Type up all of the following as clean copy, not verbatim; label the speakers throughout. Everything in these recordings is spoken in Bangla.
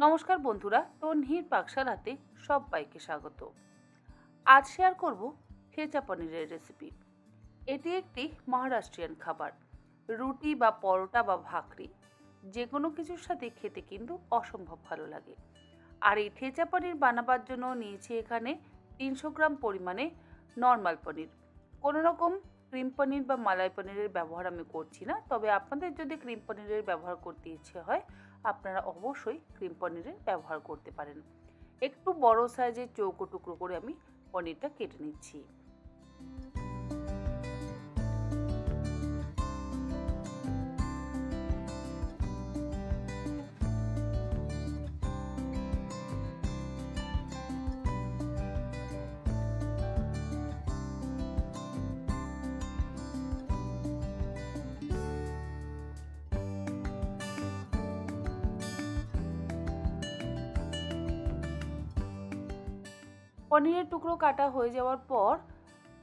Speaker 1: নমস্কার বন্ধুরা, তন্হির পাকশালাতে সবাইকে স্বাগত। আজ শেয়ার করব ঠেচা পনিরের রেসিপি। এটি একটি মহারাষ্ট্রিয়ান খাবার। রুটি বা পরোটা বা ভাকরি যে কোনো কিছুর সাথে খেতে কিন্তু অসম্ভব ভালো লাগে। আর এই ঠেচা পনির বানাবার জন্য নিয়েছি এখানে 300 গ্রাম পরিমাণে নর্মাল পনির। কোনো রকম ক্রিম পনির বা মালাই পনিরের ব্যবহার আমি করছি না, তবে আপনাদের যদি ক্রিম পনিরের ব্যবহার করতে ইচ্ছে হয় আপনারা অবশ্যই ক্রিম পনিরের ব্যবহার করতে পারেন। একটু বড় সাইজের চৌকো টুকরো করে আমি পনিরটা কেটে নিচ্ছি। পনিরের টুকরো কাটা হয়ে যাওয়ার পর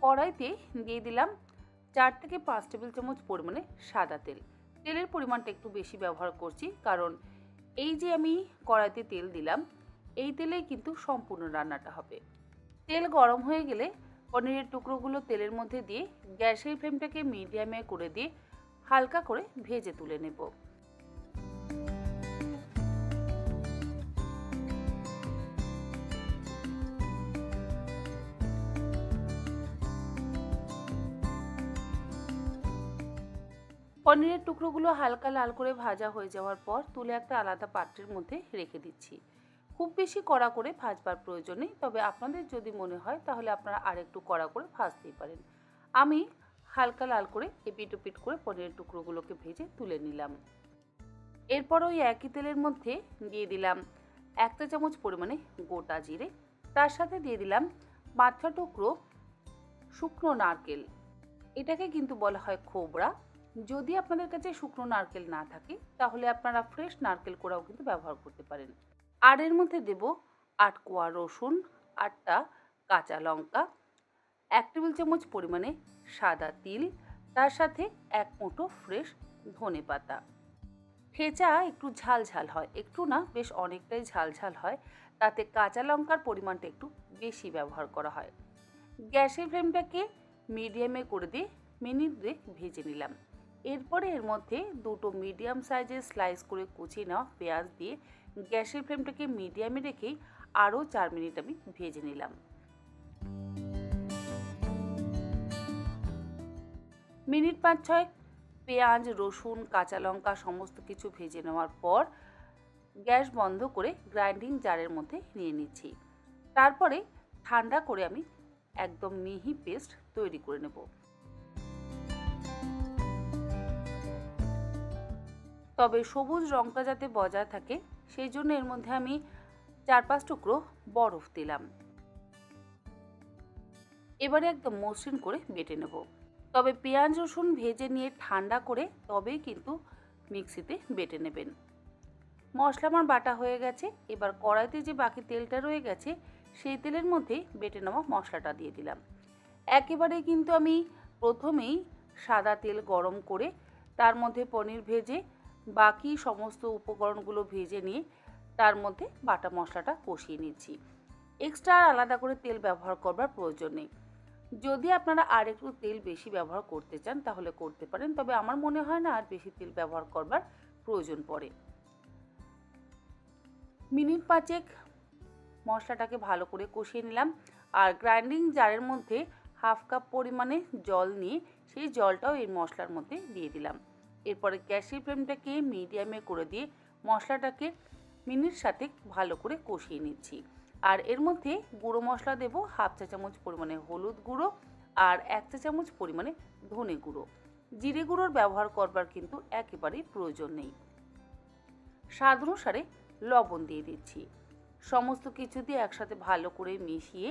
Speaker 1: কড়াইতে দিয়ে দিলাম 4 থেকে 5 টেবিল চামচ পরিমাণে সাদা তেল। তেলের পরিমাণটা একটু বেশি ব্যবহার করছি, কারণ এই যে আমি কড়াইতে তেল দিলাম এই তেলেই কিন্তু সম্পূর্ণ রান্নাটা হবে। তেল গরম হয়ে গেলে পনিরের টুকরোগুলো তেলের মধ্যে দিয়ে গ্যাসের ফ্লেমটাকে মিডিয়ামে করে দিয়ে হালকা করে ভেজে তুলে নেব। পনিরের টুকরোগুলো হালকা লাল করে ভাজা হয়ে যাওয়ার পর তুলে একটা আলাদা পাত্রের মধ্যে রেখে দিচ্ছি। খুব বেশি কড়া করে ভাজবার প্রয়োজন নেই, তবে আপনাদের যদি মনে হয় তাহলে আপনারা আরেকটু কড়া করে ভাজতেই পারেন। আমি হালকা লাল করে এপিট ওপিট করে পনিরের টুকরোগুলোকে ভেজে তুলে নিলাম। এরপর ওই একই তেলের মধ্যে দিয়ে দিলাম 1 চা চামচ পরিমাণে গোটা জিরে, তার সাথে দিয়ে দিলাম 5 টুকরো শুকনো নারকেল। এটাকে কিন্তু বলা হয় খোবরা। যদি আপনাদের কাছে শুকনো নারকেল না থাকে তাহলে আপনারা ফ্রেশ নারকেল কোড়াও কিন্তু ব্যবহার করতে পারেন। আর এর মধ্যে দেব 8 কোয়া রসুন, 8টা কাঁচা লঙ্কা, 1 টেবিল চামচ পরিমাণে সাদা তিল, তার সাথে 1 মুঠো ফ্রেশ ধনে পাতা। ঠেচা একটু ঝাল ঝাল হয়, একটু না বেশ অনেকটাই ঝাল ঝাল হয়, তাতে কাঁচা লঙ্কার পরিমাণটা একটু বেশি ব্যবহার করা হয়। গ্যাসের ফ্লেমটাকে মিডিয়ামে করে দিয়ে মিনিট 2 ভেজে নিলাম। এরপরে এর মধ্যে 2টো মিডিয়াম সাইজের স্লাইস করে কুচিয়ে নেওয়া পেঁয়াজ দিয়ে গ্যাসের ফ্লেমটাকে মিডিয়ামে রেখেই আরও 4 মিনিট আমি ভেজে নিলাম। মিনিট 5-6 পেঁয়াজ, রসুন, কাঁচা লঙ্কা সমস্ত কিছু ভেজে নেওয়ার পর গ্যাস বন্ধ করে গ্রাইন্ডিং জারের মধ্যে নিয়ে নিচ্ছি। তারপরে ঠান্ডা করে আমি একদম মিহি পেস্ট তৈরি করে নেব। তবে সবুজ রঙটা যাতে বজায় থাকে সেই জন্য এর মধ্যে আমি 4-5 টুকরো বরফ দিলাম। এবারে একদম মসৃণ করে বেটে নেব। তবে পেঁয়াজ রসুন ভেজে নিয়ে ঠান্ডা করে তবেই কিন্তু মিক্সিতে বেটে নেবেন। মশলা আমার বাটা হয়ে গেছে। এবার কড়াইতে যে বাকি তেলটা রয়ে গেছে সেই তেলের মধ্যে বেটে নেওয়া মশলাটা দিয়ে দিলাম। একেবারে কিন্তু আমি প্রথমেই সাদা তেল গরম করে তার মধ্যে পনির ভেজে বাকি সমস্ত উপকরণগুলো ভেজে নিয়ে তার মধ্যে বাটা মশলাটা কষিয়ে নিচ্ছি। এক্সট্রা আলাদা করে তেল ব্যবহার করবার প্রয়োজন নেই। যদি আপনারা আর একটু তেল বেশি ব্যবহার করতে চান তাহলে করতে পারেন, তবে আমার মনে হয় না আর বেশি তেল ব্যবহার করবার প্রয়োজন পড়ে। মিনিট 5 মশলাটাকে ভালো করে কষিয়ে নিলাম। আর গ্রাইন্ডিং জারের মধ্যে 1/2 কাপ পরিমাণে জল নিয়ে সেই জলটাও এই মশলার মধ্যে দিয়ে দিলাম। এরপরে গ্যাসের ফ্লেমটাকে মিডিয়ামে করে দিয়ে মশলাটাকে মিনিট 7 ভালো করে কষিয়ে নিচ্ছি। আর এর মধ্যে গুঁড়ো মশলা দেব 1/2 চা চামচ পরিমাণে হলুদ গুঁড়ো আর 1 চা চামচ পরিমাণে ধনে গুঁড়ো। জিরে গুঁড়োর ব্যবহার করবার কিন্তু একেবারেই প্রয়োজন নেই। স্বাদ অনুসারে লবণ দিয়ে দিচ্ছি। সমস্ত কিছু দিয়ে একসাথে ভালো করে মিশিয়ে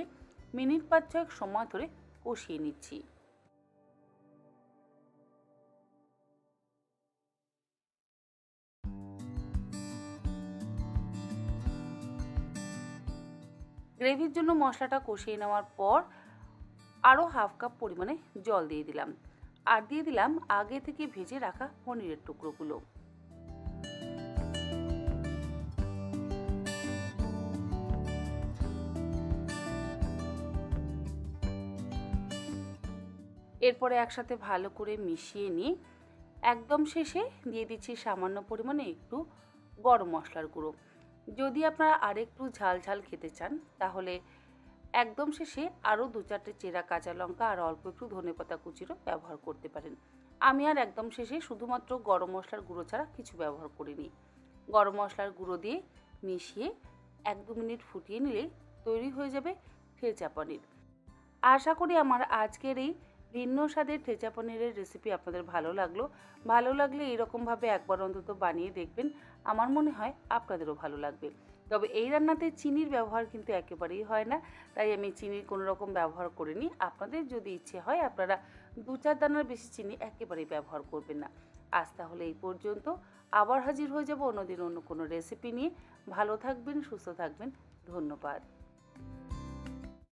Speaker 1: মিনিট 5-6 সময় ধরে কষিয়ে নিচ্ছি। গ্রেভির জন্য মশলাটা কষিয়ে নেওয়ার পর আরও 1/2 কাপ পরিমাণে জল দিয়ে দিলাম আর দিয়ে দিলাম আগে থেকে ভেজে রাখা পনিরের টুকরোগুলো। এরপরে একসাথে ভালো করে মিশিয়ে নিয়ে একদম শেষে দিয়ে দিচ্ছি সামান্য পরিমাণে একটু গরম মশলার গুঁড়ো। যদি আপনারা আরেকটু ঝাল ঝাল খেতে চান তাহলে একদম শেষে আরও 2-4টে চেরা কাঁচা লঙ্কা আর অল্প একটু ধনেপাতা কুচিরও ব্যবহার করতে পারেন। আমি আর একদম শেষে শুধুমাত্র গরম মশলার গুঁড়ো ছাড়া কিছু ব্যবহার করিনি। গরম মশলার গুঁড়ো দিয়ে মিশিয়ে 1-2 মিনিট ফুটিয়ে নিলে তৈরি হয়ে যাবে ঠেচা পনির। আশা করি আমার আজকের এই ভিন্ন স্বাদের ঠেচা পনিরের রেসিপি আপনাদের ভালো লাগলো। ভালো লাগলে এরকমভাবে একবার অন্তত বানিয়ে দেখবেন। আমার মনে হয় আপনাদেরও ভালো লাগবে। তবে এই রান্নাতে চিনির ব্যবহার কিন্তু একেবারেই হয় না, তাই আমি চিনির কোনো রকম ব্যবহার করিনি। আপনাদের যদি ইচ্ছে হয় আপনারা 2-4 দানার বেশি চিনি একেবারেই ব্যবহার করবেন না। আজ তাহলে এই পর্যন্ত। আবার হাজির হয়ে যাব অন্যদিন অন্য কোনো রেসিপি নিয়ে। ভালো থাকবেন, সুস্থ থাকবেন। ধন্যবাদ।